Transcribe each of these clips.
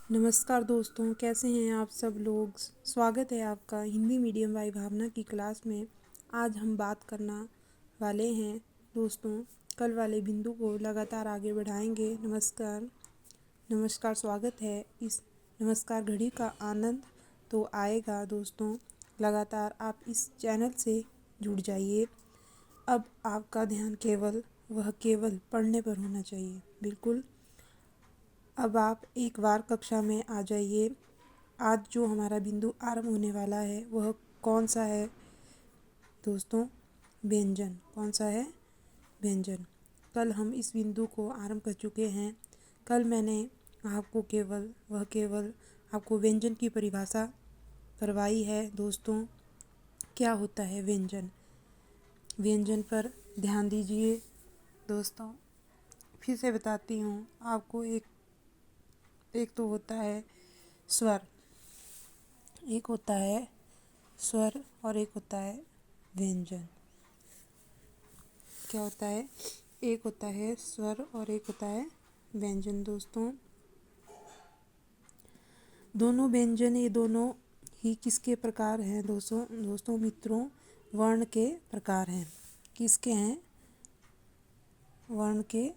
नमस्कार दोस्तों, कैसे हैं आप सब लोग। स्वागत है आपका हिंदी मीडियम बाई भावना की क्लास में। आज हम बात करना वाले हैं दोस्तों, कल वाले बिंदु को लगातार आगे बढ़ाएंगे। नमस्कार नमस्कार, स्वागत है। इस नमस्कार घड़ी का आनंद तो आएगा दोस्तों। लगातार आप इस चैनल से जुड़ जाइए। अब आपका ध्यान केवल पढ़ने पर होना चाहिए। बिल्कुल, अब आप एक बार कक्षा में आ जाइए। आज जो हमारा बिंदु आरंभ होने वाला है वह कौन सा है दोस्तों? व्यंजन। कौन सा है? व्यंजन। कल हम इस बिंदु को आरंभ कर चुके हैं। कल मैंने आपको केवल आपको व्यंजन की परिभाषा करवाई है दोस्तों। क्या होता है व्यंजन? व्यंजन पर ध्यान दीजिए दोस्तों। फिर से बताती हूँ आपको। एक तो होता है स्वर, एक होता है स्वर और एक होता है व्यंजन। क्या होता है? एक होता है स्वर और एक होता है व्यंजन दोस्तों। दोनों व्यंजन, ये दोनों ही किसके प्रकार हैं दोस्तों मित्रों? वर्ण के प्रकार हैं। किसके हैं? वर्ण के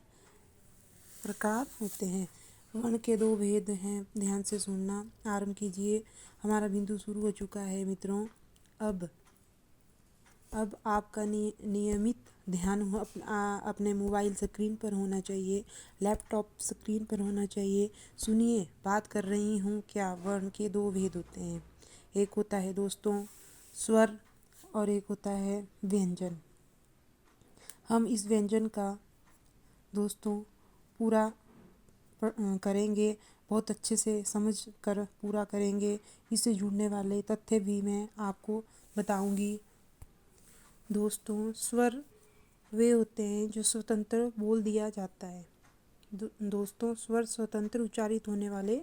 प्रकार होते हैं। वर्ण के दो भेद हैं, ध्यान से सुनना। आरंभ कीजिए। हमारा बिंदु शुरू हो चुका है मित्रों। अब आपका नियमित ध्यान अपने मोबाइल स्क्रीन पर होना चाहिए, लैपटॉप स्क्रीन पर होना चाहिए। सुनिए, बात कर रही हूँ क्या। वर्ण के दो भेद होते हैं। एक होता है दोस्तों स्वर और एक होता है व्यंजन। हम इस व्यंजन का दोस्तों पूरा करेंगे, बहुत अच्छे से समझ कर पूरा करेंगे। इससे जुड़ने वाले तथ्य भी मैं आपको बताऊंगी दोस्तों। स्वर वे होते हैं जो स्वतंत्र बोल दिया जाता है दोस्तों। स्वर स्वतंत्र उच्चारित होने वाले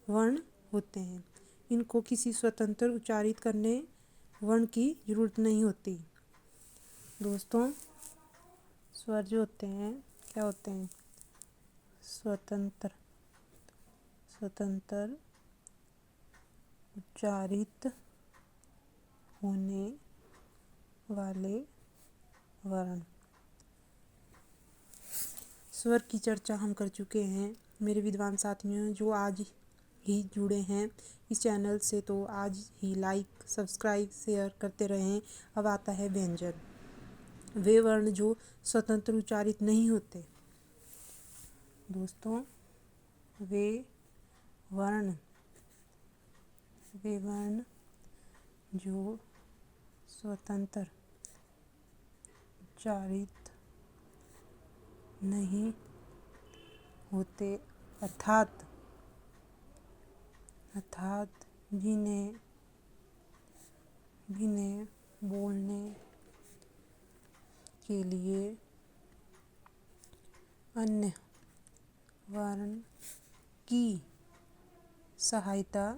वर्ण होते हैं। इनको किसी स्वतंत्र उच्चारित करने वर्ण की जरूरत नहीं होती दोस्तों। स्वर जो होते हैं क्या होते हैं? स्वतंत्र उच्चारित होने वाले वर्ण। स्वर की चर्चा हम कर चुके हैं मेरे विद्वान साथियों जो आज ही जुड़े हैं इस चैनल से, तो आज ही लाइक सब्सक्राइब शेयर करते रहें। अब आता है व्यंजन। वे वर्ण जो स्वतंत्र उच्चारित नहीं होते दोस्तों। वे वर्ण जो स्वतंत्र उच्चारित नहीं होते अर्थात जिन्हें बोलने के लिए अन्य वर्ण की सहायता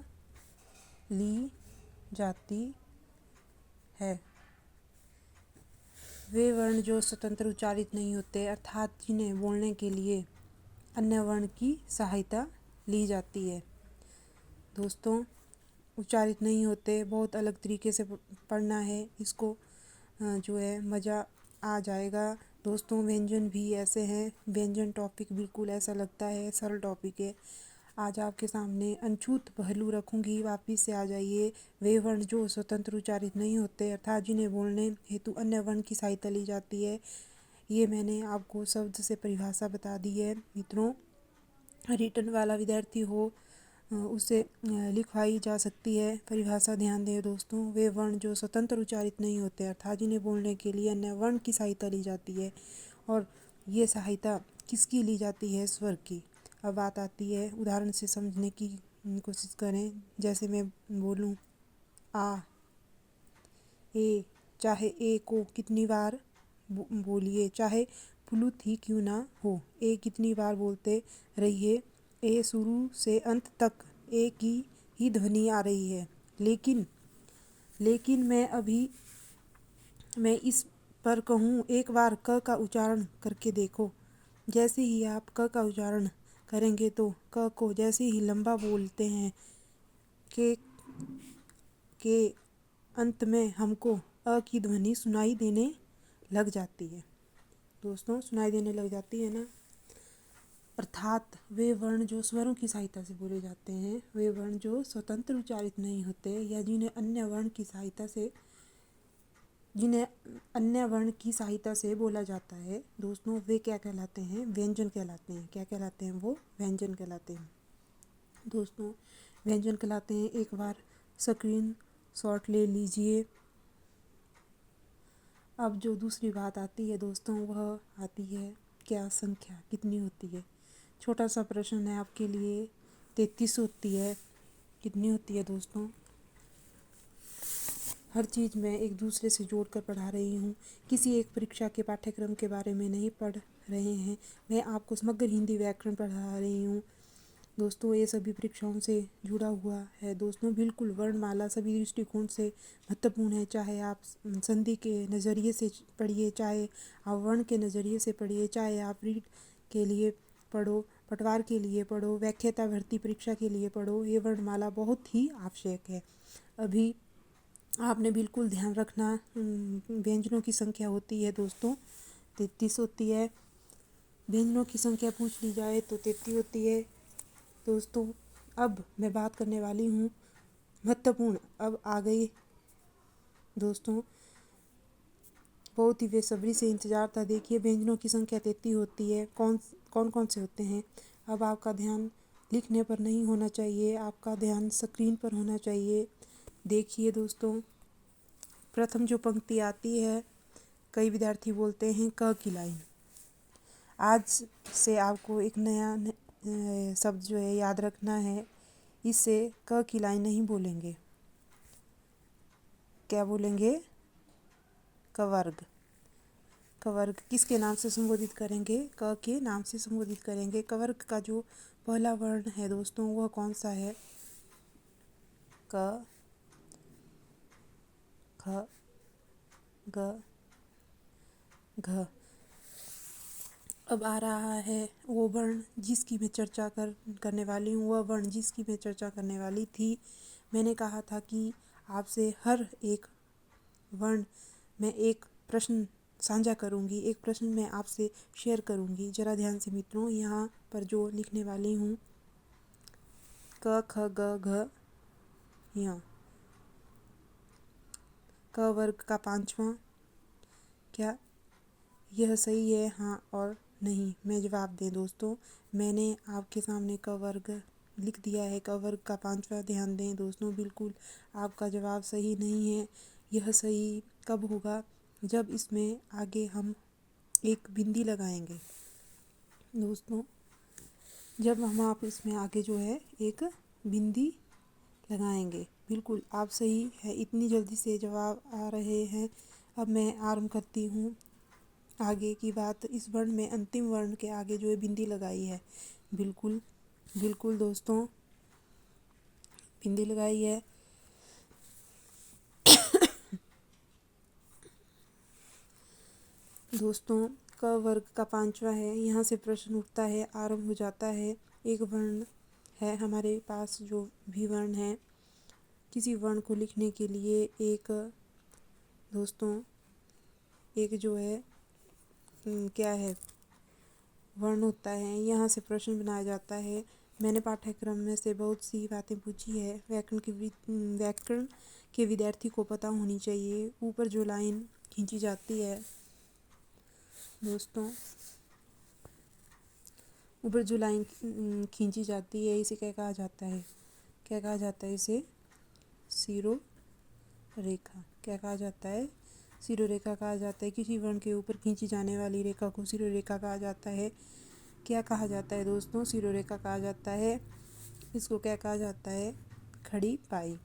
ली जाती है। वे वर्ण जो स्वतंत्र उच्चारित नहीं होते अर्थात जिन्हें बोलने के लिए अन्य वर्ण की सहायता ली जाती है दोस्तों। उच्चारित नहीं होते, बहुत अलग तरीके से पढ़ना है इसको, जो है मज़ा आ जाएगा दोस्तों। व्यंजन भी ऐसे हैं। व्यंजन टॉपिक बिल्कुल ऐसा लगता है सरल टॉपिक है। आज आपके सामने अनछूत पहलू रखूंगी, वापिस से आ जाइए। वे वर्ण जो स्वतंत्र उच्चारित नहीं होते अर्थात जिन्हें बोलने हेतु अन्य वर्ण की सहायता ली जाती है। ये मैंने आपको शब्द से परिभाषा बता दी है मित्रों। रिटर्न वाला विद्यार्थी हो उसे लिखवाई जा सकती है परिभाषा। ध्यान दें दोस्तों। वे वर्ण जो स्वतंत्र उच्चारित नहीं होते अर्थात जिन्हें बोलने के लिए अन्य वर्ण की सहायता ली जाती है, और ये सहायता किसकी ली जाती है? स्वर की। अब बात आती है, उदाहरण से समझने की कोशिश करें। जैसे मैं बोलूं आ, ए, चाहे ए को कितनी बार बोलिए, चाहे प्लुत ही क्यों ना हो, ए कितनी बार बोलते रहिए। ए शुरू से अंत तक ए की ही ध्वनि आ रही है। लेकिन मैं इस पर कहूँ एक बार क का उच्चारण करके देखो। जैसे ही आप क का उच्चारण करेंगे तो क को जैसे ही लंबा बोलते हैं के अंत में हमको अ की ध्वनि सुनाई देने लग जाती है। दोस्तों, सुनाई देने लग जाती है ना। अर्थात वे वर्ण जो स्वरों की सहायता से बोले जाते हैं, वे वर्ण जो स्वतंत्र उच्चारित नहीं होते या जिन्हें अन्य वर्ण की सहायता से बोला जाता है, दोस्तों, वे क्या कहलाते हैं? व्यंजन कहलाते हैं। क्या कहलाते हैं? वो व्यंजन कहलाते हैं। दोस्तों, व्यंजन कहलाते हैं। एक बार स्क्रीन शॉट ले लीजिए। अब जो दूसरी बात आती है दोस्तों, वह आती है क्या संख्या कितनी होती है। छोटा सा प्रश्न है आपके लिए। 33 होती है। कितनी होती है दोस्तों? हर चीज़ मैं एक दूसरे से जोड़कर पढ़ा रही हूँ। किसी एक परीक्षा के पाठ्यक्रम के बारे में नहीं पढ़ रहे हैं। मैं आपको समग्र हिंदी व्याकरण पढ़ा रही हूँ। दोस्तों, ये सभी परीक्षाओं से जुड़ा हुआ है। दोस्तों, बिल्कुल वर्णमाला सभी दृष्टिकोण से महत्वपूर्ण है। चाहे आप संधि के नज़रिए से पढ़िए, चाहे आप वर्ण के नज़रिए से पढ़िए, चाहे आप रीड के लिए पढ़ो, पटवार के लिए पढ़ो, व्याख्याता भर्ती परीक्षा के लिए पढ़ो, ये वर्णमाला बहुत ही आवश्यक है। अभी आपने बिल्कुल ध्यान रखना, व्यंजनों की संख्या होती है दोस्तों 33 होती है। व्यंजनों की संख्या पूछ ली जाए तो 33 होती है। दोस्तों, अब मैं बात करने वाली हूँ महत्वपूर्ण। अब आ गई दोस्तों, बहुत ही बेसब्री से इंतज़ार था। देखिए, व्यंजनों की संख्या 33 होती है। कौन कौन से होते हैं? अब आपका ध्यान लिखने पर नहीं होना चाहिए, आपका ध्यान स्क्रीन पर होना चाहिए। देखिए दोस्तों, प्रथम जो पंक्ति आती है, कई विद्यार्थी बोलते हैं क की लाइन। आज से आपको एक नया शब्द जो है याद रखना है। इससे क की लाइन नहीं बोलेंगे। क्या बोलेंगे? कवर्ग। कवर्ग किसके नाम से संबोधित करेंगे? क के नाम से संबोधित करेंगे। कवर्ग का जो पहला वर्ण है दोस्तों, वह कौन सा है? क, ख, ग, घ। अब आ रहा है वो वर्ण जिसकी मैं चर्चा करने वाली हूँ। वह वर्ण जिसकी मैं चर्चा करने वाली थी। मैंने कहा था कि आपसे हर एक वर्ण में एक प्रश्न साझा करूँगी, एक प्रश्न मैं आपसे शेयर करूँगी। ज़रा ध्यान से मित्रों, यहाँ पर जो लिखने वाली हूँ, क ख ग घ। यहाँ क वर्ग का पांचवा। क्या यह सही है? हाँ और नहीं में जवाब दें दोस्तों। मैंने आपके सामने क वर्ग लिख दिया है, क वर्ग का पांचवा। ध्यान दें दोस्तों, बिल्कुल आपका जवाब सही नहीं है। यह सही कब होगा? जब इसमें आगे हम एक बिंदी लगाएंगे दोस्तों। जब हम आप इसमें आगे जो है एक बिंदी लगाएंगे। बिल्कुल आप सही है, इतनी जल्दी से जवाब आ रहे हैं। अब मैं आरंभ करती हूँ आगे की बात। इस वर्ण में अंतिम वर्ण के आगे जो है बिंदी लगाई है। बिल्कुल बिल्कुल दोस्तों, बिंदी लगाई है। दोस्तों, क वर्ग का पांचवा है। यहाँ से प्रश्न उठता है, आरंभ हो जाता है। एक वर्ण है हमारे पास, जो भी वर्ण है, किसी वर्ण को लिखने के लिए एक दोस्तों एक जो है क्या है वर्ण होता है। यहाँ से प्रश्न बनाया जाता है। मैंने पाठ्यक्रम में से बहुत सी बातें पूछी है। व्याकरण के विद्यार्थी को पता होनी चाहिए। ऊपर जो लाइन खींची जाती है दोस्तों, ऊपर जो लाइन खींची जाती है, इसे क्या कहा जाता है? क्या कहा जाता है इसे? सिरो रेखा। क्या कहा जाता है? सिरो रेखा कहा जाता है। किसी वर्ण के ऊपर खींची जाने वाली रेखा को सिरो रेखा कहा जाता है। क्या कहा जाता है दोस्तों? सिरो रेखा कहा जाता है। इसको क्या कहा जाता है? खड़ी पाई।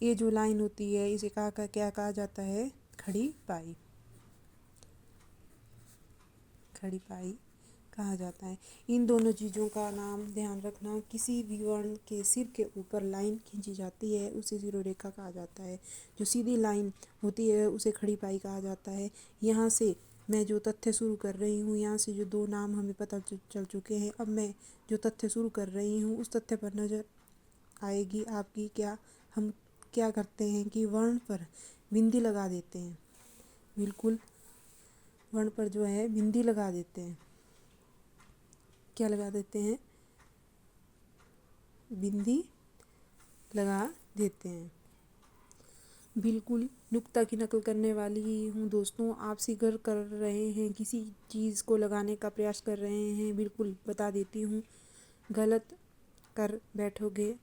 ये जो लाइन होती है, इसे क्या कहा जाता है? खड़ी पाई। खड़ी पाई कहा जाता है। इन दोनों चीज़ों का नाम ध्यान रखना। किसी भी वर्ण के सिर के ऊपर लाइन खींची जाती है, उसे सिरो रेखा कहा जाता है। जो सीधी लाइन होती है, उसे खड़ी पाई कहा जाता है। यहाँ से मैं जो तथ्य शुरू कर रही हूँ, यहाँ से जो दो नाम हमें पता चल चुके हैं, अब मैं जो तथ्य शुरू कर रही हूँ उस तथ्य पर नज़र आएगी आपकी। क्या हम क्या करते हैं कि वर्ण पर बिंदी लगा देते हैं, बिल्कुल वर्ण पर जो है बिंदी लगा देते हैं। क्या लगा देते हैं? बिंदी लगा देते हैं। बिल्कुल नुक्ता की नकल करने वाली ही हूँ दोस्तों। आप सिगर कर रहे हैं, किसी चीज़ को लगाने का प्रयास कर रहे हैं, बिल्कुल बता देती हूँ, गलत कर बैठोगे।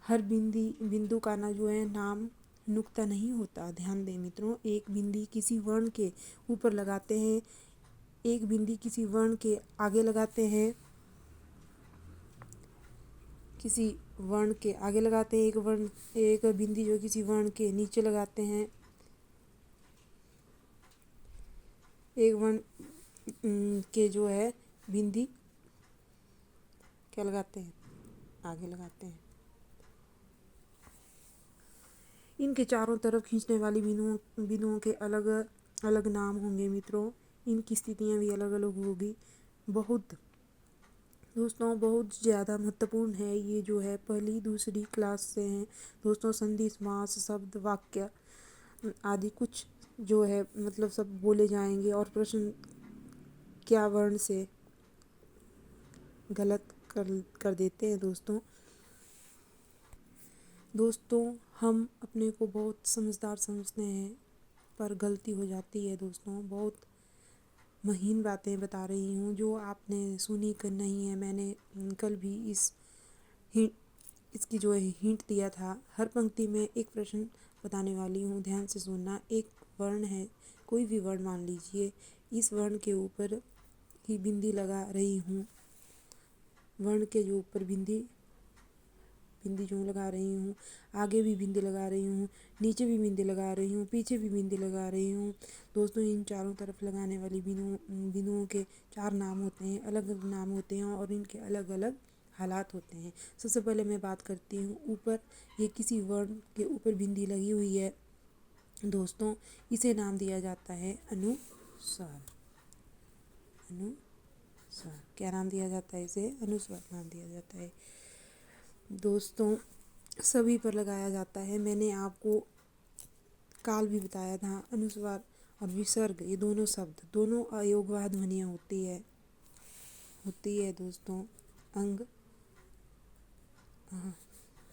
हर बिंदु का ना जो है नाम नुक्ता नहीं होता। ध्यान दें मित्रों, एक बिंदी किसी वर्ण के ऊपर लगाते हैं, एक बिंदी किसी वर्ण के आगे लगाते हैं, किसी वर्ण के आगे लगाते हैं, एक बिंदी जो किसी वर्ण के नीचे लगाते हैं, एक वर्ण के जो है बिंदी क्या लगाते हैं? आगे लगाते हैं। इनके चारों तरफ खींचने वाली बिंदुओं के अलग अलग नाम होंगे मित्रों। इनकी स्थितियाँ भी अलग अलग होगी। बहुत दोस्तों बहुत ज़्यादा महत्वपूर्ण है ये जो है, पहली दूसरी क्लास से हैं दोस्तों। संधि, समास, शब्द, वाक्य आदि कुछ जो है मतलब सब बोले जाएंगे और प्रश्न क्या वर्ण से गलत कर देते हैं दोस्तों। हम अपने को बहुत समझदार समझते हैं पर गलती हो जाती है दोस्तों। बहुत महीन बातें बता रही हूँ जो आपने सुनी कर नहीं है। मैंने कल भी इसकी जो है हिंट दिया था। हर पंक्ति में एक प्रश्न बताने वाली हूँ, ध्यान से सुनना। एक वर्ण है, कोई भी वर्ण मान लीजिए, इस वर्ण के ऊपर ही बिंदी लगा रही हूँ। वर्ण के जो ऊपर बिंदी जो लगा रही हूँ, आगे भी बिंदी लगा रही हूँ, नीचे भी बिंदी लगा रही हूँ, पीछे भी बिंदी लगा रही हूँ दोस्तों। इन चारों तरफ लगाने वाली बिंदुओं के चार नाम होते हैं, अलग अलग नाम होते हैं और इनके अलग अलग हालात होते हैं। सबसे पहले मैं बात करती हूँ ऊपर, ये किसी वर्ण के ऊपर बिंदी लगी हुई है दोस्तों, इसे नाम दिया जाता है अनुस्वार। अनुस्वार क्या नाम दिया जाता है? इसे अनुस्वार नाम दिया जाता है दोस्तों। सभी पर लगाया जाता है। मैंने आपको काल भी बताया था, अनुस्वार और विसर्ग ये दोनों शब्द, दोनों अयोगवाह ध्वनियाँ होती है दोस्तों। अंग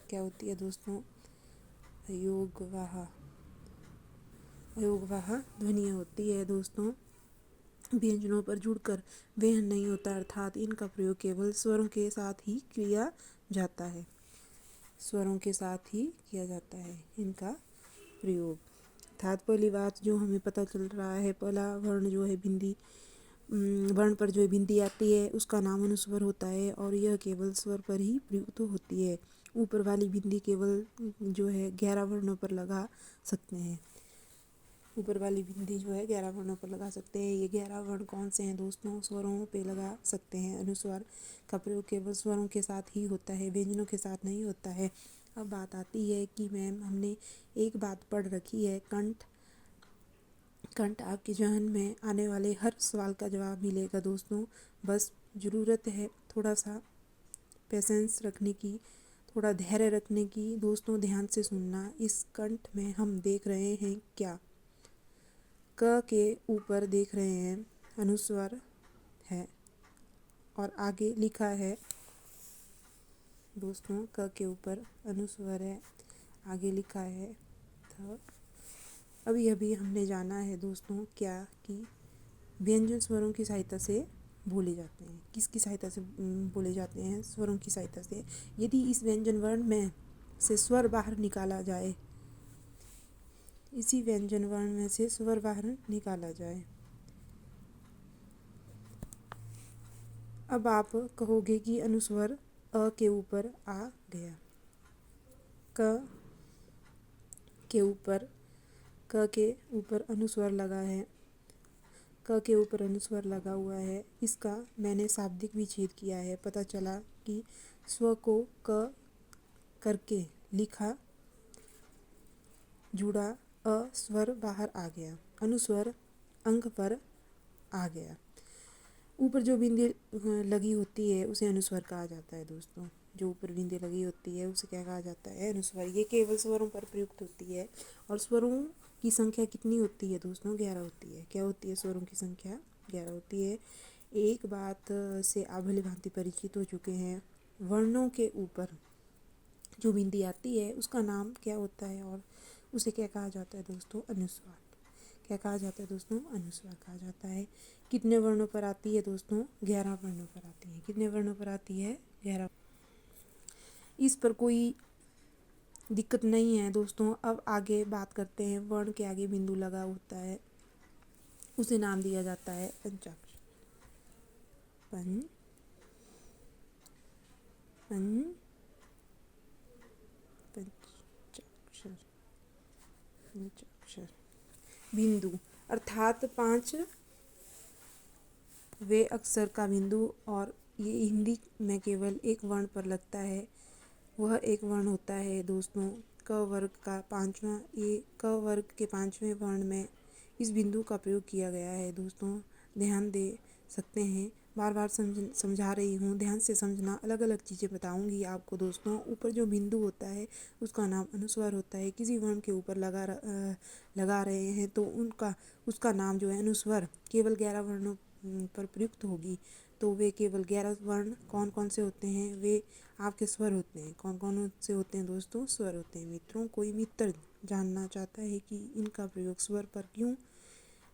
क्या होती है दोस्तों? अयोगवाह ध्वनियाँ होती है दोस्तों। व्यंजनों पर जुड़कर वेहन नहीं होता, अर्थात इनका प्रयोग केवल स्वरों के साथ ही किया जाता है। स्वरों के साथ ही किया जाता है इनका प्रयोग। अर्थात पहली बात जो हमें पता चल रहा है, पहला वर्ण जो है बिंदी, वर्ण पर जो है बिंदी आती है उसका नाम अनुस्वर होता है और यह केवल स्वर पर ही प्रयुक्त होती है। ऊपर वाली बिंदी केवल जो है 11 वर्णों पर लगा सकते हैं। ऊपर वाली बिंदी जो है 11 वर्णों पर लगा सकते हैं। ये 11 वर्ण कौन से हैं दोस्तों? स्वरों पे लगा सकते हैं। अनुस्वार का प्रयोग केवल स्वरों के साथ ही होता है, व्यंजनों के साथ नहीं होता है। अब बात आती है कि मैम हमने एक बात पढ़ रखी है, कंठ आपके जहन में आने वाले हर सवाल का जवाब मिलेगा दोस्तों। बस ज़रूरत है थोड़ा सा पेशेंस रखने की, थोड़ा धैर्य रखने की। दोस्तों ध्यान से सुनना। इस कंठ में हम देख रहे हैं क्या? क के ऊपर देख रहे हैं अनुस्वर है और आगे लिखा है दोस्तों, क के ऊपर अनुस्वर है, आगे लिखा है थ। अभी हमने जाना है दोस्तों क्या कि व्यंजन स्वरों की सहायता से बोले जाते हैं। किसकी सहायता से बोले जाते हैं? स्वरों की सहायता से। यदि इस व्यंजन वर्ण में से स्वर बाहर निकाला जाए, इसी व्यंजन वर्ण में से स्वर बाहर निकाला जाए, अब आप कहोगे कि अनुस्वर अ के ऊपर आ गया, क के ऊपर अनुस्वर लगा है, क के ऊपर अनुस्वर लगा हुआ है। इसका मैंने शाब्दिक विच्छेद किया है। पता चला कि स्व को क करके लिखा, जुड़ा, अ स्वर बाहर आ गया। अनुस्वर अंक पर आ गया। ऊपर जो बिंदी लगी होती है उसे अनुस्वर कहा जाता है दोस्तों। जो ऊपर बिंदी लगी होती है उसे क्या कहा जाता है? अनुस्वर। ये केवल स्वरों पर प्रयुक्त होती है। और स्वरों की संख्या कितनी होती है दोस्तों? 11 होती है। क्या होती है? स्वरों की संख्या 11 होती है। एक बात से आप भली भांति परिचित हो चुके हैं, वर्णों के ऊपर जो बिंदी आती है उसका नाम क्या होता है और उसे क्या कहा जाता है दोस्तों? अनुस्वार। क्या कहा जाता है दोस्तों? अनुस्वार कहा जाता है। कितने वर्णों पर आती है दोस्तों? 11 वर्णों पर आती है। कितने वर्णों पर आती है? 11। इस पर कोई दिक्कत नहीं है दोस्तों। अब आगे बात करते हैं। वर्ण के आगे बिंदु लगा होता है उसे नाम दिया जाता है पंचाक्षर। पंचाक्षर। पंचाक्षर। बिंदु अर्थात 5 वे अक्षर का बिंदु, और ये हिंदी में केवल एक वर्ण पर लगता है। वह एक वर्ण होता है दोस्तों क वर्ग का 5वां। ये क वर्ग के 5वें वर्ण में इस बिंदु का प्रयोग किया गया है दोस्तों। ध्यान दे सकते हैं। बार बार समझा रही हूँ, ध्यान से समझना। अलग अलग चीज़ें बताऊंगी आपको दोस्तों। ऊपर जो बिंदु होता है उसका नाम अनुस्वार होता है। किसी वर्ण के ऊपर लगा रहे हैं तो उसका नाम जो है अनुस्वार केवल 11 वर्णों पर प्रयुक्त होगी। तो वे केवल 11 वर्ण कौन कौन से होते हैं? वे आपके स्वर होते हैं। कौन कौन से होते हैं दोस्तों? स्वर होते हैं। मित्रों, कोई मित्र जानना चाहता है कि इनका प्रयोग स्वर पर क्यों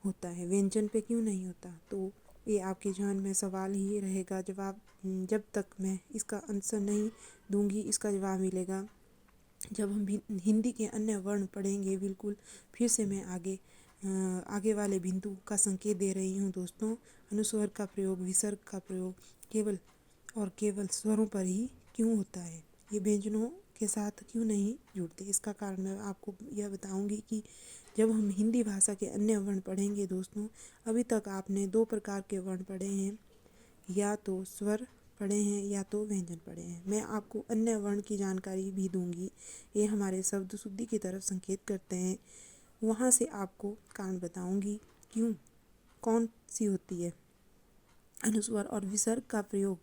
होता है, व्यंजन पे क्यों नहीं होता? तो ये आपके ध्यान में सवाल ही रहेगा। जवाब जब तक मैं इसका आंसर नहीं दूंगी, इसका जवाब मिलेगा जब हम हिंदी के अन्य वर्ण पढ़ेंगे। बिल्कुल फिर से मैं आगे वाले बिंदु का संकेत दे रही हूँ दोस्तों। अनुस्वर का प्रयोग, विसर्ग का प्रयोग केवल और केवल स्वरों पर ही क्यों होता है? ये व्यंजनों के साथ क्यों नहीं जुड़ते? इसका कारण मैं आपको यह बताऊंगी कि जब हम हिंदी भाषा के अन्य वर्ण पढ़ेंगे दोस्तों, अभी तक आपने 2 प्रकार के वर्ण पढ़े हैं, या तो स्वर पढ़े हैं या तो व्यंजन पढ़े हैं। मैं आपको अन्य वर्ण की जानकारी भी दूंगी। ये हमारे शब्द शुद्धि की तरफ संकेत करते हैं। वहाँ से आपको कारण बताऊंगी क्यों कौन सी होती है। अनुस्वर और विसर्ग का प्रयोग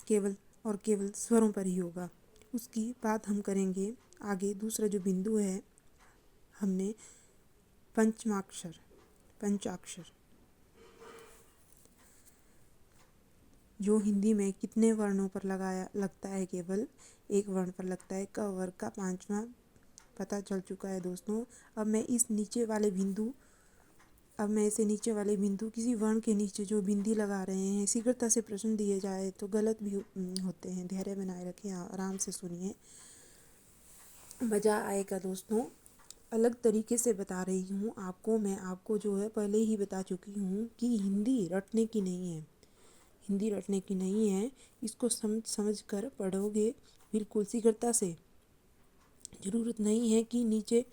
केवल और केवल स्वरों पर ही होगा। उसकी बात हम करेंगे आगे। दूसरा जो बिंदु है, हमने पंचाक्षर जो हिंदी में कितने वर्णों पर लगता है? केवल एक वर्ण पर लगता है। क वर्ग का 5वां पता चल चुका है दोस्तों। अब मैं इसे नीचे वाले बिंदु किसी वर्ण के नीचे जो बिंदी लगा रहे हैं, शीघ्रता से प्रश्न दिए जाए तो गलत भी होते हैं। धैर्य बनाए रखें, आराम से सुनिए, मज़ा आएगा दोस्तों। अलग तरीके से बता रही हूँ आपको। मैं आपको जो है पहले ही बता चुकी हूँ कि हिंदी रटने की नहीं है। हिंदी रटने की नहीं है। इसको समझ कर पढ़ोगे बिल्कुल शीघ्रता से। ज़रूरत नहीं है कि नीचे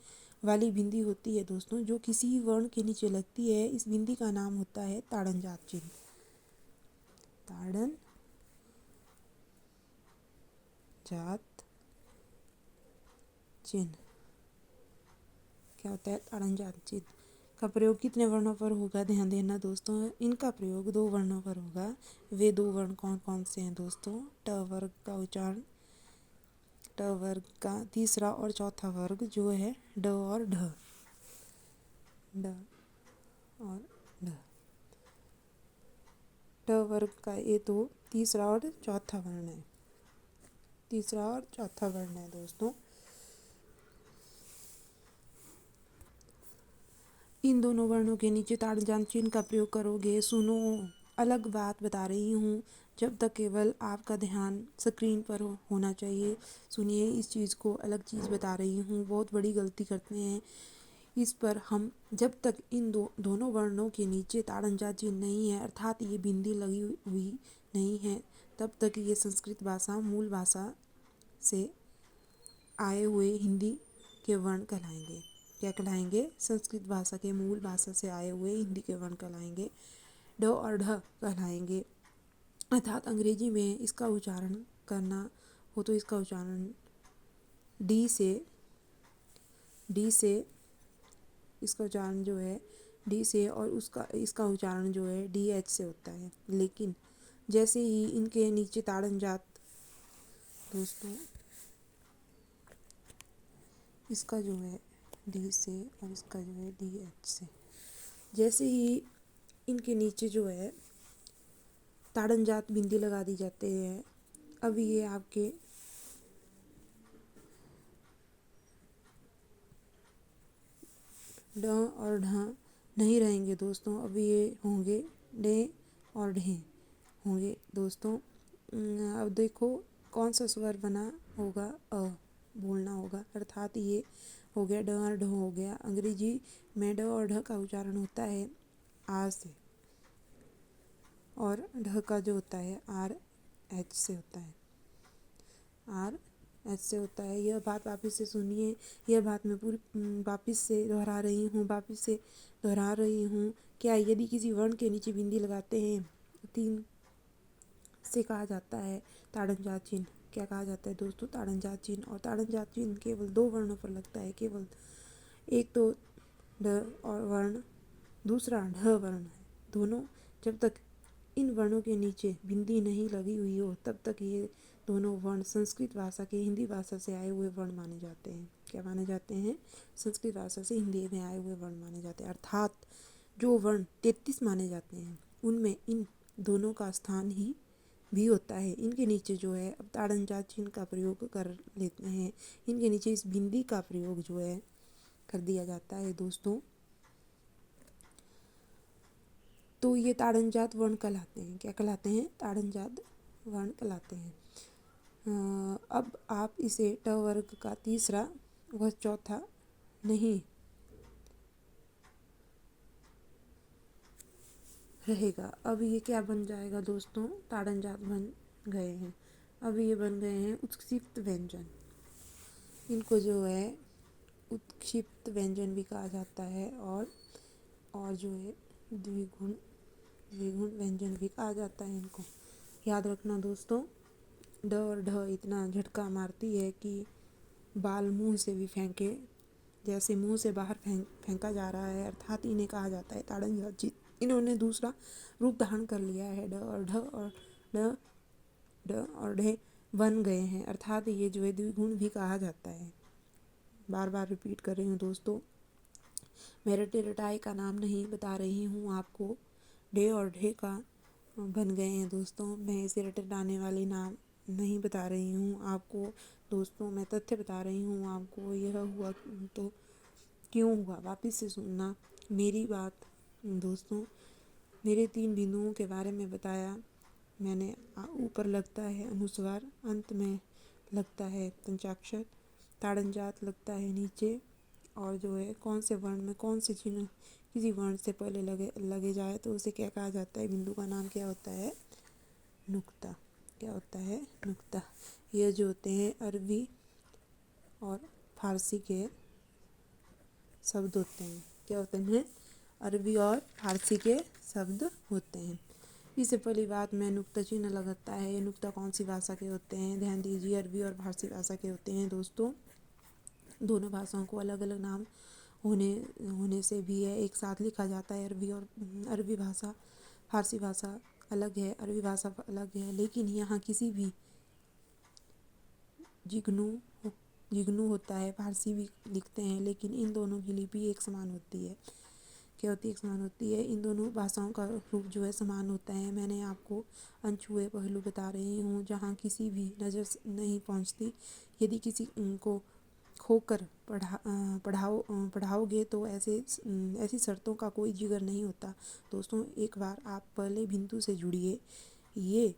वाली बिंदी होती है दोस्तों जो किसी वर्ण के नीचे लगती है, इस बिंदी का नाम होता है ताड़न जात चिन्ह। ताड़न जात चिन्ह क्या होता है? ताड़न जात चिन्ह का प्रयोग कितने वर्णों पर होगा? ध्यान देना दोस्तों। इनका प्रयोग 2 वर्णों पर होगा। वे 2 वर्ण कौन कौन से हैं दोस्तों? ट वर्ग का उच्चारण, ट वर्ग का तीसरा और चौथा वर्ग जो है ड और ढ। ड और ढ। ट वर्ग का ये तो तीसरा और चौथा वर्ण है। तीसरा और चौथा वर्ण है दोस्तों। इन दोनों वर्णों के नीचे ताड़ जात चिन्ह का प्रयोग करोगे। सुनो, अलग बात बता रही हूँ। जब तक केवल आपका ध्यान स्क्रीन पर होना चाहिए। सुनिए, इस चीज़ को अलग चीज़ बता रही हूँ। बहुत बड़ी गलती करते हैं इस पर हम। जब तक इन दोनों वर्णों के नीचे ताड़न जात चिन्ह नहीं है, अर्थात ये बिंदी लगी हुई नहीं है, तब तक ये संस्कृत भाषा मूल भाषा से आए हुए हिंदी के वर्ण कहलाएंगे। क्या कहलाएंगे? संस्कृत भाषा के मूल भाषा से आए हुए हिंदी के वर्ण कहलाएंगे। ड और ढ कहलाएंगे। अर्थात अंग्रेजी में इसका उच्चारण करना हो तो इसका उच्चारण डी से इसका उच्चारण जो है डी से, और उसका इसका उच्चारण जो है डी एच से होता है। लेकिन जैसे ही इनके नीचे ताड़न जात दोस्तों, इसका जो है डी से और इसका जो है डी एच से, जैसे ही इनके नीचे जो है ताड़न जात बिंदी लगा दी जाते हैं, अब ये आपके ड और ढ नहीं रहेंगे दोस्तों, अब ये होंगे डे और ढे होंगे दोस्तों। अब देखो कौन सा स्वर बना होगा, अ बोलना होगा, अर्थात ये हो गया ड और ढ हो गया। अंग्रेजी में ड और ढ का उच्चारण होता है आर से, और ढ का जो होता है आर एच से होता है, आर एच से होता है। यह बात वापस से सुनिए, यह बात मैं पूरी वापस से दोहरा रही हूँ। क्या यदि किसी वर्ण के नीचे बिंदी लगाते हैं, तीन से कहा जाता है ताड़न जात चिन्ह। क्या कहा जाता है दोस्तों? ताड़न जात चिन्ह। और ताड़न जात चिन्ह केवल दो वर्णों पर लगता है, केवल एक तो ढ और वर्ण, दूसरा ढ वर्ण है। दोनों, जब तक इन वर्णों के नीचे बिंदी नहीं लगी हुई हो, तब तक ये दोनों वर्ण संस्कृत भाषा के हिंदी भाषा से आए हुए वर्ण माने जाते हैं। क्या माने जाते हैं? संस्कृत भाषा से हिंदी में आए हुए वर्ण माने जाते हैं। अर्थात जो वर्ण 33 माने जाते हैं, उनमें इन दोनों का स्थान ही भी होता है। इनके नीचे जो है, अब ताड़न जात चिन्ह का प्रयोग कर लेते हैं, इनके नीचे इस बिंदी का प्रयोग जो है कर दिया जाता है दोस्तों। तो ये ताड़न जात वर्ण कहलाते हैं। क्या कहलाते हैं? ताड़न जात वर्ण कहलाते हैं। अब आप इसे ट वर्ग का तीसरा व चौथा नहीं रहेगा। अब ये क्या बन जाएगा दोस्तों? ताड़न जात बन गए हैं। अब ये बन गए हैं उत्क्षिप्त व्यंजन। इनको जो है उत्क्षिप्त व्यंजन भी कहा जाता है, और जो है द्विगुण व्यंजन भी कहा जाता है। इनको याद रखना दोस्तों। ड और ढ इतना झटका मारती है कि बाल मुंह से भी फेंके, जैसे मुंह से बाहर फेंका जा रहा है। अर्थात इन्हें कहा जाता है ताड़न जात चिन्ह। इन्होंने दूसरा रूप धारण कर लिया है। ड और ढ और ड और ढे बन गए हैं। अर्थात ये जो है द्विगुण भी कहा जाता है। बार बार रिपीट कर रही हूँ दोस्तों, मैं रटे रटाए का नाम नहीं बता रही हूँ आपको। डे और ढे का बन गए हैं दोस्तों। मैं इसे रटे रटाने वाले नाम नहीं बता रही हूँ आपको दोस्तों, मैं तथ्य बता रही हूँ आपको। यह हुआ तो क्यों हुआ, वापस से सुनना मेरी बात दोस्तों। मेरे 3 बिंदुओं के बारे में बताया मैंने। ऊपर लगता है अनुस्वार, अंत में लगता है पंचाक्षर, ताड़न जात लगता है नीचे, और जो है कौन से वर्ण में कौन से चिन्ह किसी वर्ण से पहले लगे जाए तो उसे क्या कहा जाता है? बिंदु का नाम क्या होता है? नुक्ता। क्या होता है? नुक्ता। यह जो होते हैं अरबी और फारसी के शब्द होते हैं। क्या होते हैं? अरबी और फारसी के शब्द होते हैं। इससे पहली बात में नुक्ता चिन्ह लगाता है। ये नुक्ता कौन सी भाषा के होते हैं? ध्यान दीजिए, अरबी और फारसी भाषा के होते हैं दोस्तों। दोनों भाषाओं को अलग अलग नाम होने से भी है एक साथ लिखा जाता है। अरबी भाषा, फारसी भाषा अलग है, अरबी भाषा अलग है, लेकिन यहाँ किसी भी जिग्नू होता है, फारसी भी लिखते हैं, लेकिन इन दोनों की लिपि एक समान होती है। क्या होती है? एक समान होती है। इन दोनों भाषाओं का रूप जो है समान होता है। मैंने आपको अनछुए पहलू बता रही हूँ जहाँ किसी भी नज़र नहीं पहुँचती। यदि किसी को खोकर पढ़ाओगे तो ऐसी शर्तों का कोई जिक्र नहीं होता दोस्तों। एक बार आप पहले बिंदु से जुड़िए। ये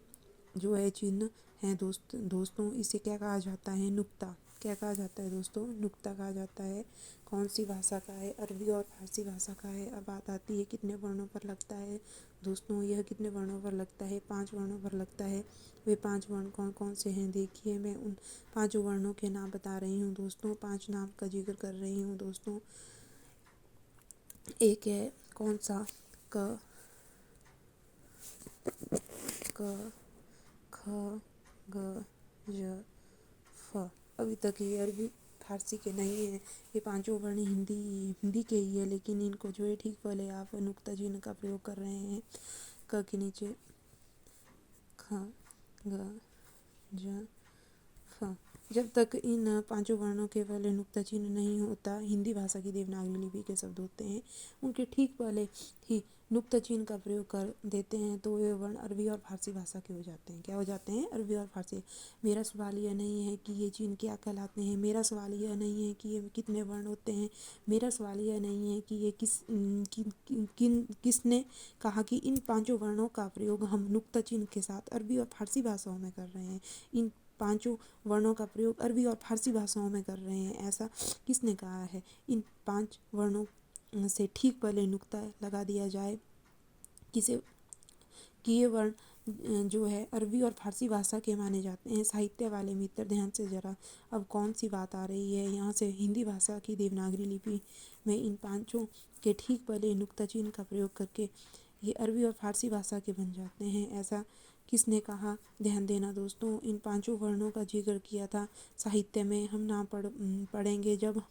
जो है चिन्ह है दोस्तों, इसे क्या कहा जाता है? नुक्ता। क्या कहा जाता है दोस्तों? नुक्ता कहा जाता है। कौन सी भाषा का है? अरबी और फारसी भाषा का है। अब बात आती है कितने वर्णों पर लगता है दोस्तों। यह कितने वर्णों पर लगता है? 5 वर्णों पर लगता है। वे 5 वर्ण कौन कौन से हैं? देखिए, मैं उन 5 वर्णों के नाम बता रही हूँ दोस्तों, 5 नाम का जिक्र कर रही हूँ दोस्तों। एक है कौन सा? क, ख, ग, ज, फ। अभी तक ये अरबी फारसी के नहीं हैं, ये पांचों वर्ण हिंदी के ही है, लेकिन इनको जो है ठीक पहले आप नुक्ता चिन्ह का प्रयोग कर रहे हैं। क के नीचे ख, ग, ज, फ। जब तक इन पांचों वर्णों के पहले नुक्ता चिन्ह नहीं होता, हिंदी भाषा की देवनागरी लिपि के शब्द होते हैं, उनके ठीक पहले ही नुक्ता चिन्ह का प्रयोग कर देते हैं तो वे वर्ण अरबी और फारसी भाषा के हो जाते हैं। क्या हो जाते हैं? अरबी और फारसी। मेरा सवाल यह नहीं है कि ये चिन्ह क्या कहलाते हैं, मेरा सवाल यह नहीं है कि ये कितने वर्ण होते हैं, मेरा सवाल यह नहीं है कि ये किसने कहा कि इन पांचों वर्णों का प्रयोग हम नुक्ता चिन्ह के साथ अरबी और फारसी भाषाओं में कर रहे हैं। इन पांचों वर्णों का प्रयोग अरबी और फारसी भाषाओं में कर रहे हैं, ऐसा किसने कहा है? इन 5 वर्णों से ठीक पहले नुक्ता लगा दिया जाए किसे कि ये वर्ण जो है अरबी और फारसी भाषा के माने जाते हैं। साहित्य वाले मित्र ध्यान से ज़रा, अब कौन सी बात आ रही है यहाँ से? हिंदी भाषा की देवनागरी लिपि में इन पांचों के ठीक पहले नुक्ता चिन्ह का प्रयोग करके ये अरबी और फारसी भाषा के बन जाते हैं, ऐसा किसने कहा? ध्यान देना दोस्तों, इन पांचों वर्णों का जिक्र किया था साहित्य में। हम ना पढ़ेंगे जब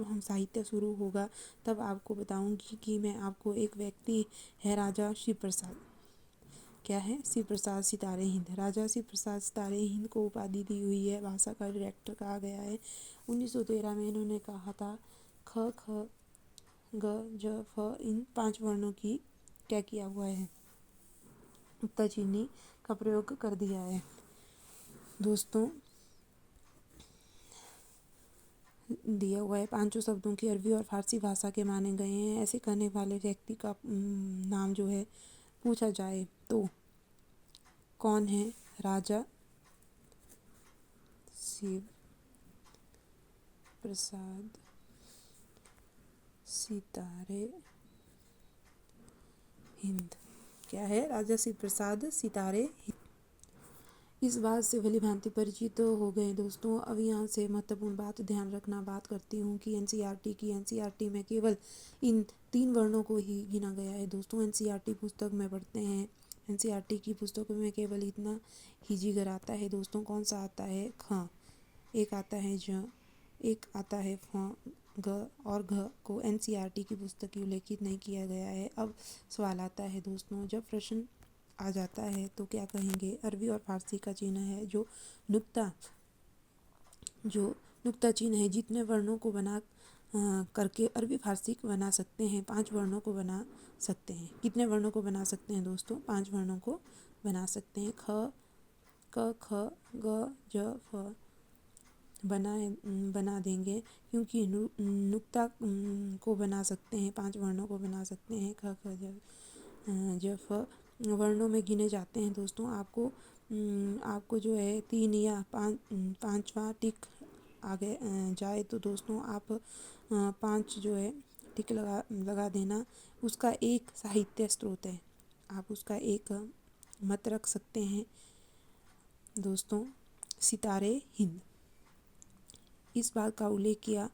हम साहित्य शुरू होगा तब आपको बताऊंगी कि मैं आपको एक व्यक्ति है राजा शिव प्रसाद। क्या है? शिव प्रसाद सितारे हिंद। राजा शिव प्रसाद सितारे हिंद को उपाधि दी हुई है, भाषा का डायरेक्टर कहा गया है। 1913 में इन्होंने कहा था ख, ख, ग, ज, फ इन 5 वर्णों की क्या किया हुआ है? नुक्ता चिन्ह का प्रयोग कर दिया है। दोस्तों दिया हुआ है, पांचों शब्दों की अरबी और फारसी भाषा के माने गए हैं। ऐसे करने वाले व्यक्ति का नाम जो है पूछा जाए तो कौन है? राजा शिव प्रसाद सितारे हिंद। क्या है? राजा शिव प्रसाद सितारे हिंद। इस बात से भली भांति परिचित हो गए दोस्तों। अब यहाँ से महत्वपूर्ण बात ध्यान रखना, बात करती हूँ कि एनसीईआरटी में केवल इन 3 वर्णों को ही गिना गया है दोस्तों। एनसीईआरटी पुस्तक में पढ़ते हैं, एनसीईआरटी की पुस्तकों में केवल इतना ही जिक्र आता है दोस्तों। कौन सा आता है? ख, एक आता है ज, एक आता है फ, ग और घ को एनसीईआरटी की पुस्तक की उल्लेखित नहीं किया गया है। अब सवाल आता है दोस्तों, जब प्रश्न आ जाता है तो क्या कहेंगे? अरबी और फारसी का चिन्ह है जो नुक्ता चिन्ह है, जितने वर्णों को बना करके अरबी फारसी को बना सकते हैं, 5 वर्णों को बना सकते हैं। कितने वर्णों को बना सकते हैं दोस्तों? 5 वर्णों को बना सकते हैं। ख, क, ख, ग, ज, फ बना देंगे क्योंकि नुक्ता को बना सकते हैं, 5 वर्णों को बना सकते हैं। ख, ख, ज, फ वर्णों में गिने जाते हैं दोस्तों। आपको जो है 3 या 5वां टिक आगे जाए तो दोस्तों आप 5 जो है टिक लगा देना। उसका एक साहित्य स्रोत है, आप उसका एक मत रख सकते हैं दोस्तों, सितारे हिंद। इस बात का उल्लेख किया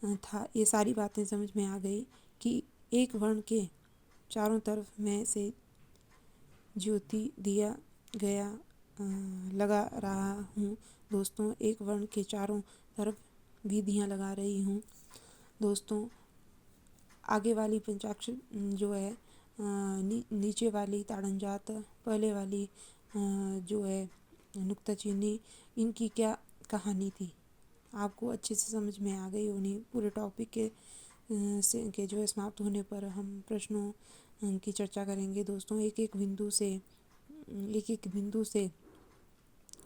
था। ये सारी बातें समझ में आ गई कि एक वर्ण के चारों तरफ में से ज्योति दिया गया लगा रहा हूँ दोस्तों। एक वर्ण के चारों तरफ भी दिया लगा रही हूँ दोस्तों। आगे वाली पंचाक्षर जो है नीचे वाली ताड़नजात, पहले वाली जो है नुक्ता चीनी, इनकी क्या कहानी थी आपको अच्छे से समझ में आ गई होनी। पूरे टॉपिक के जो है समाप्त होने पर हम प्रश्नों की चर्चा करेंगे दोस्तों। एक एक बिंदु से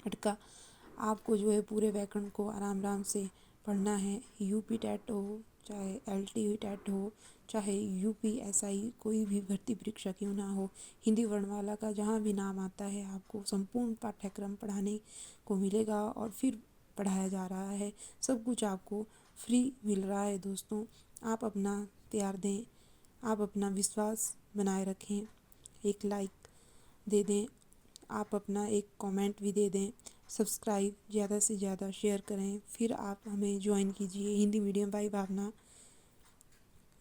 हटका आपको जो है पूरे व्याकरण को आराम से पढ़ना है। यूपी टेट हो, चाहे एलटी टेट हो, चाहे यूपीएसआई, कोई भी भर्ती परीक्षा क्यों ना हो, हिंदी वर्णमाला का जहाँ भी नाम आता है आपको संपूर्ण पाठ्यक्रम पढ़ाने को मिलेगा और फिर पढ़ाया जा रहा है। सब कुछ आपको फ्री मिल रहा है दोस्तों। आप अपना त्याग दें, आप अपना विश्वास बनाए रखें, एक लाइक दे दें, आप अपना एक कमेंट भी दे दें, सब्सक्राइब ज़्यादा से ज़्यादा शेयर करें, फिर आप हमें ज्वाइन कीजिए Hindi medium by Bhavna,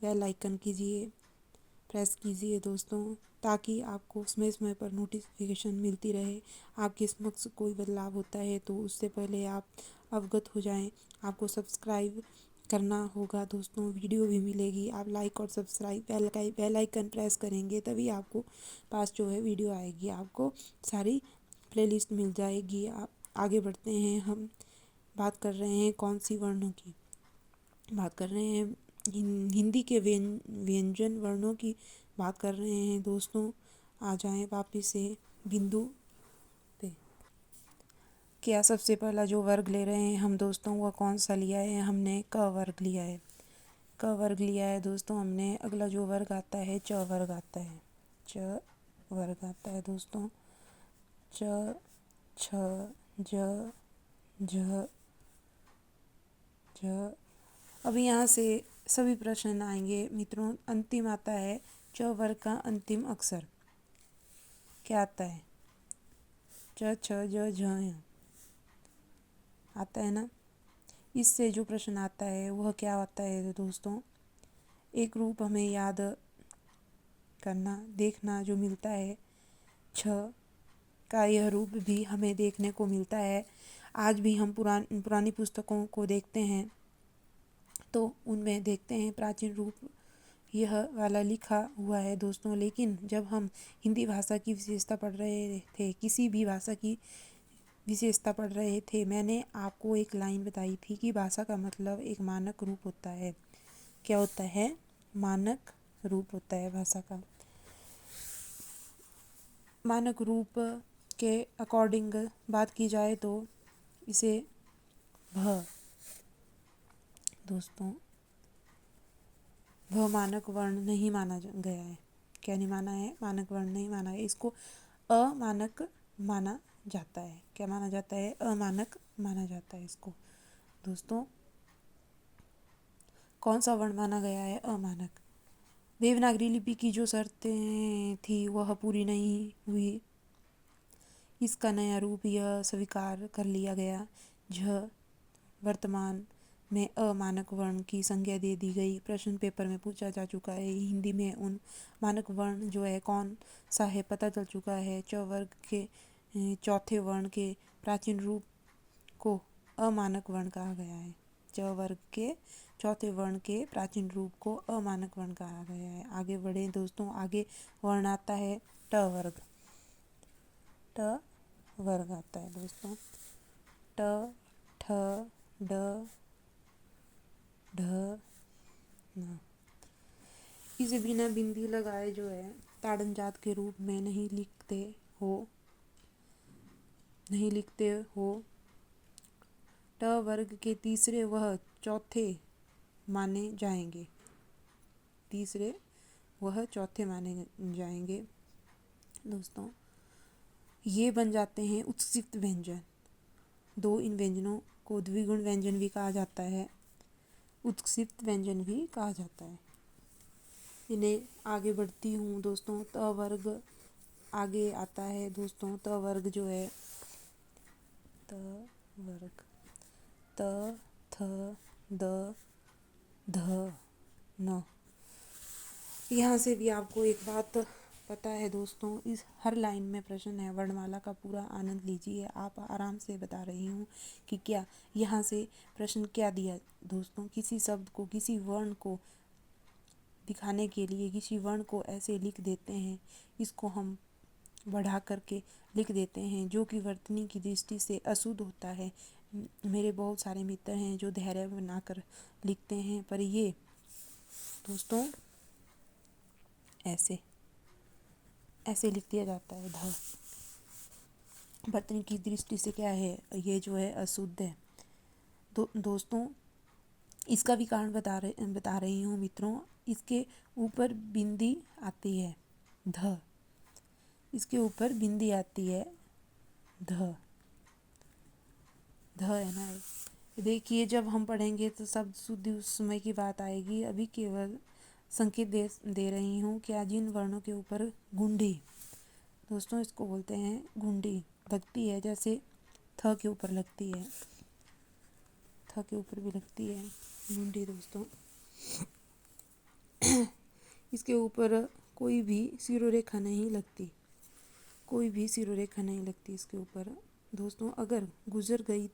bell icon कीजिए प्रेस कीजिए दोस्तों, ताकि आपको समय समय पर नोटिफिकेशन मिलती रहे। आपके समक्ष कोई बदलाव होता है तो उससे पहले आप अवगत हो जाएं। आपको सब्सक्राइब करना होगा दोस्तों, वीडियो भी मिलेगी, आप लाइक और सब्सक्राइब बेल आइकन प्रेस करेंगे तभी आपको पास जो है वीडियो आएगी, आपको सारी प्लेलिस्ट मिल जाएगी। आप आगे बढ़ते हैं, हम बात कर रहे हैं कौन सी वर्णों की, बात कर रहे हैं हिंदी के व्यंजन वर्णों की बात कर रहे हैं दोस्तों। आ जाएं वापिस से बिंदु पे। क्या सबसे पहला जो वर्ग ले रहे हैं हम दोस्तों, वह कौन सा लिया है? हमने क वर्ग लिया है, क वर्ग लिया है दोस्तों हमने। अगला जो वर्ग आता है च वर्ग आता है, च वर्ग आता है दोस्तों। च, छ, ज, झ, झ। अब यहाँ से सभी प्रश्न आएंगे मित्रों। अंतिम आता है च वर्ग का अंतिम अक्षर क्या आता है? च, छ, ज, झ आता है ना। इससे जो प्रश्न आता है वह क्या आता है दोस्तों? एक रूप हमें याद करना, देखना जो मिलता है, छ का यह रूप भी हमें देखने को मिलता है। आज भी हम पुरानी पुस्तकों को देखते हैं तो उनमें देखते हैं प्राचीन रूप यह वाला लिखा हुआ है दोस्तों। लेकिन जब हम हिंदी भाषा की विशेषता पढ़ रहे थे, किसी भी भाषा की विशेषता पढ़ रहे थे, मैंने आपको एक लाइन बताई थी कि भाषा का मतलब एक मानक रूप होता है। क्या होता है? मानक रूप होता है भाषा का। मानक रूप के अकॉर्डिंग बात की जाए तो इसे भ दोस्तों, भ मानक वर्ण नहीं माना गया है। क्या नहीं माना है? मानक वर्ण नहीं माना है। इसको अमानक माना जाता है। क्या माना जाता है? अमानक माना जाता है इसको दोस्तों। कौन सा वर्ण माना गया है अमानक? देवनागरी लिपि की जो शर्तें थी वह पूरी नहीं हुई, इसका नया रूप यह स्वीकार कर लिया गया। झ वर्तमान में अमानक वर्ण की संज्ञा दे दी गई। प्रश्न पेपर में पूछा जा चुका है। हिंदी में उन मानक वर्ण जो है कौन सा है पता चल चुका है। च वर्ग के चौथे वर्ण के प्राचीन रूप को अमानक वर्ण कहा गया है। च वर्ग के चौथे वर्ण के प्राचीन रूप को अमानक वर्ण कहा गया है। आगे बढ़े दोस्तों, आगे वर्ण आता है ट वर्ग। ट वर्ग आता है दोस्तों। ट, ठ, ड, ढ, न। इसे बिना बिंदी लगाए जो है ताड़न जात के रूप में नहीं लिखते हो। ट वर्ग के तीसरे वह चौथे माने जाएंगे। तीसरे वह चौथे माने जाएंगे दोस्तों। ये बन जाते हैं उत्सिक्त व्यंजन। दो इन व्यंजनों को द्विगुण व्यंजन भी कहा जाता है, उत्सिक्त व्यंजन भी कहा जाता है। इन्हें आगे बढ़ती हूँ दोस्तों। त वर्ग आगे आता है दोस्तों। त वर्ग जो है त वर्ग त, थ, द, ध, न। यहाँ से भी आपको एक बात पता है दोस्तों, इस हर लाइन में प्रश्न है। वर्णमाला का पूरा आनंद लीजिए। आप आराम से बता रही हूँ कि क्या यहाँ से प्रश्न क्या दिया दोस्तों। किसी शब्द को, किसी वर्ण को दिखाने के लिए किसी वर्ण को ऐसे लिख देते हैं, इसको हम बढ़ा करके लिख देते हैं, जो कि वर्तनी की दृष्टि से अशुद्ध होता है। मेरे बहुत सारे मित्र हैं जो धैर्य बनाकर लिखते हैं, पर ये दोस्तों ऐसे लिख दिया जाता है। ध वर्तनी की दृष्टि से क्या है? ये जो है अशुद्ध है। दोस्तों इसका भी कारण बता रही हूँ मित्रों। इसके ऊपर बिंदी आती है ध, इसके ऊपर बिंदी आती है ध है ना। देखिए जब हम पढ़ेंगे तो शब्द शुद्धि उस समय की बात आएगी। अभी केवल संकेत दे रही हूँ। क्या जिन वर्णों के ऊपर गुंडी दोस्तों, इसको बोलते हैं गुंडी, लगती है, जैसे थ के ऊपर लगती है, थ के ऊपर भी लगती है गुंडी दोस्तों। इसके ऊपर कोई भी सिरोरेखा नहीं लगती, कोई भी सिरोरेखा नहीं लगती इसके ऊपर। दोस्तों अगर गुजर गई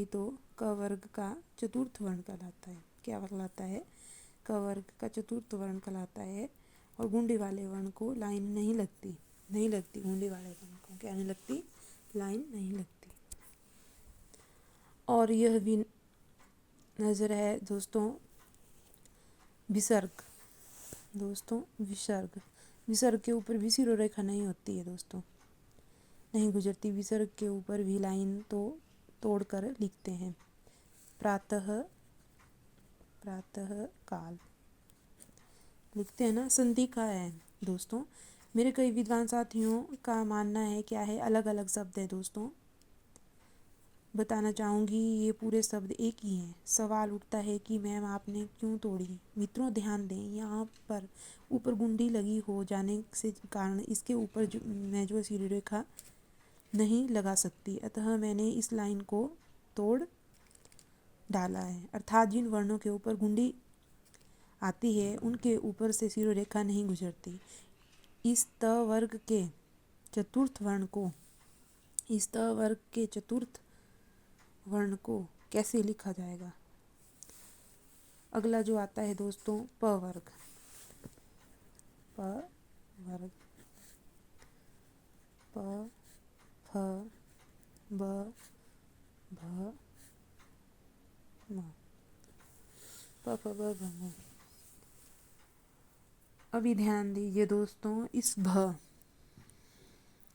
तो क वर्ग का चतुर्थ वर्ण कहलाता है। क्या कहलाता है? क वर्ग का चतुर्थ वर्ण कहलाता है। और गुंडी वाले वर्ण को लाइन नहीं लगती, गुंडी वाले वर्ण को क्या नहीं लगती? लाइन नहीं लगती। और यह भी नज़र है दोस्तों विसर्ग। दोस्तों विसर्ग के ऊपर भी सिरोरेखा नहीं होती है दोस्तों, नहीं गुजरती। विसर्ग के ऊपर भी लाइन तो तोड़कर लिखते हैं। प्रातः काल लिखते हैं ना, संधि का है दोस्तों। मेरे कई विद्वान साथियों का मानना है क्या है, अलग अलग शब्द है दोस्तों। बताना चाहूँगी ये पूरे शब्द एक ही हैं। सवाल उठता है कि मैम आपने क्यों तोड़ी? मित्रों ध्यान दें, यहाँ पर ऊपर गुंडी लगी हो जाने से कारण इसके ऊपर मैं जो सिरोरेखा नहीं लगा सकती, अतः मैंने इस लाइन को तोड़ डाला है। अर्थात जिन वर्णों के ऊपर गुंडी आती है उनके ऊपर से सिरोरेखा नहीं गुजरती। इस त वर्ग के चतुर्थ वर्ण को कैसे लिखा जाएगा? अगला जो आता है दोस्तों प वर्ग। प फ ब भ म। प फ ब भ म। अभी ध्यान दीजिए दोस्तों, इस भ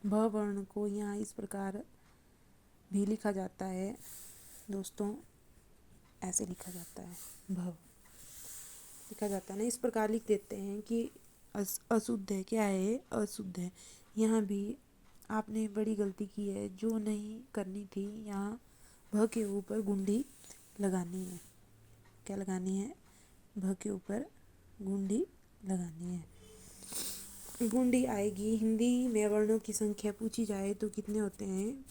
वर्ण को यहाँ इस प्रकार भी लिखा जाता है दोस्तों, ऐसे लिखा जाता है। लिखा जाता है ना, इस प्रकार लिख देते हैं कि अशुद्ध है। क्या है? अशुद्ध है। यहाँ भी आपने बड़ी गलती की है, जो नहीं करनी थी। यहाँ भ के ऊपर गुंडी लगानी है। क्या लगानी है? भ के ऊपर गुंडी लगानी है। गुंडी आएगी। हिंदी में वर्णों की संख्या पूछी जाए तो कितने होते हैं?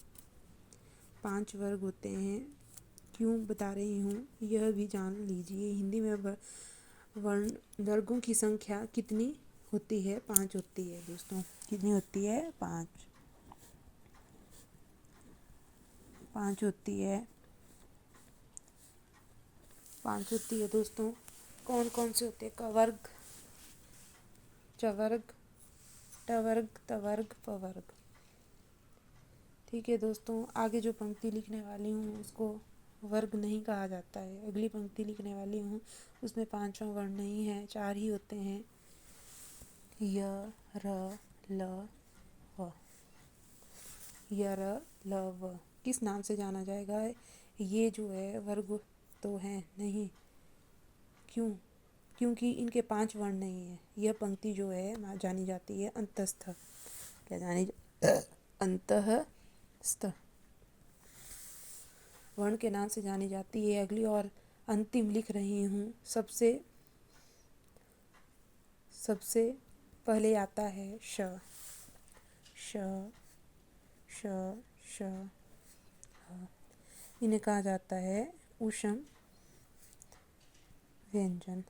5 वर्ग होते हैं। क्यों बता रही हूँ यह भी जान लीजिए। हिंदी में वर्गों की संख्या कितनी होती है? 5 होती है दोस्तों। कितनी होती है? 5 होती है। 5 होती है दोस्तों। कौन कौन से होते हैं? क वर्ग, च वर्ग, ट वर्ग, त वर्ग, प वर्ग। ठीक है दोस्तों, आगे जो पंक्ति लिखने वाली हूँ उसको वर्ग नहीं कहा जाता है। अगली पंक्ति लिखने वाली हूँ उसमें 5वां वर्ण नहीं है, 4 ही होते हैं। य र ल व। य र ल व किस नाम से जाना जाएगा? ये जो है वर्ग तो है नहीं। क्यों? क्योंकि इनके 5 वर्ण नहीं है। यह पंक्ति जो है जानी जाती है अंतस्थ। क्या जानी? अंतस्थ वर्ण के नाम से जानी जाती है। अगली और अंतिम लिख रही हूँ। सबसे पहले आता है श। इन्हें कहा जाता है ऊष्म व्यंजन।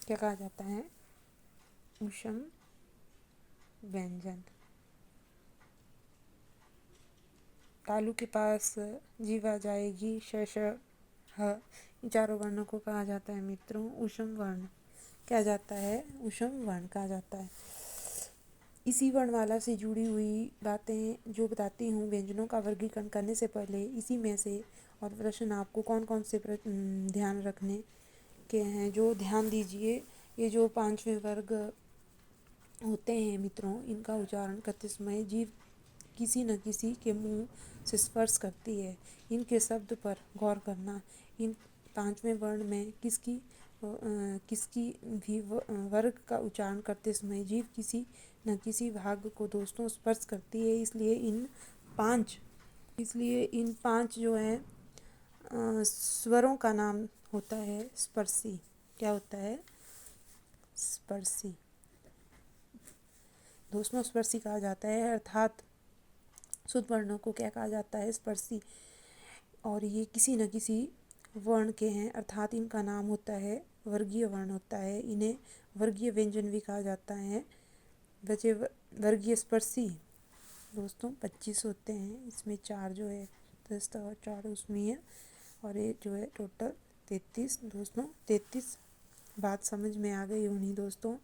क्या कहा जाता है? ऊष्म व्यंजन। तालु के पास जीव आ जाएगी। श ह। इन चारों वर्णों को कहा जाता है मित्रों ऊष्म वर्ण। क्या जाता है? ऊष्म वर्ण कहा जाता है। इसी वर्णमाला से जुड़ी हुई बातें जो बताती हूँ व्यंजनों का वर्गीकरण करने से पहले इसी में से और प्रश्न आपको कौन कौन से ध्यान रखने के हैं जो ध्यान दीजिए। ये जो 5वें वर्ग होते हैं मित्रों, इनका उच्चारण करते समय जीभ किसी न किसी के मुंह से स्पर्श करती है। इनके शब्द पर गौर करना। इन 5वें वर्ण में किसकी भी वर्ग का उच्चारण करते समय जीभ किसी न किसी भाग को दोस्तों स्पर्श करती है। इसलिए इन 5 जो है स्वरों का नाम होता है स्पर्शी। क्या होता है? स्पर्शी दोस्तों, स्पर्शी कहा जाता है। अर्थात शुद्ध वर्णों को क्या कहा जाता है? स्पर्शी। और ये किसी न किसी वर्ण के हैं, अर्थात इनका नाम होता है वर्गीय वर्ण होता है। इन्हें वर्गीय व्यंजन भी कहा जाता है। बचे वर्गीय स्पर्शी दोस्तों 25 होते हैं। इसमें 4 जो है 10 और 4 उसमें है, और ये जो है टोटल 33 दोस्तों। 33 बात समझ में आ गई होनी दोस्तों।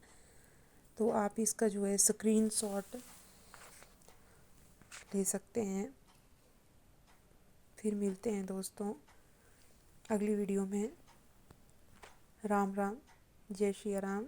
तो आप इसका जो है स्क्रीनशॉट ले सकते हैं। फिर मिलते हैं दोस्तों अगली वीडियो में। राम राम, जय श्री राम।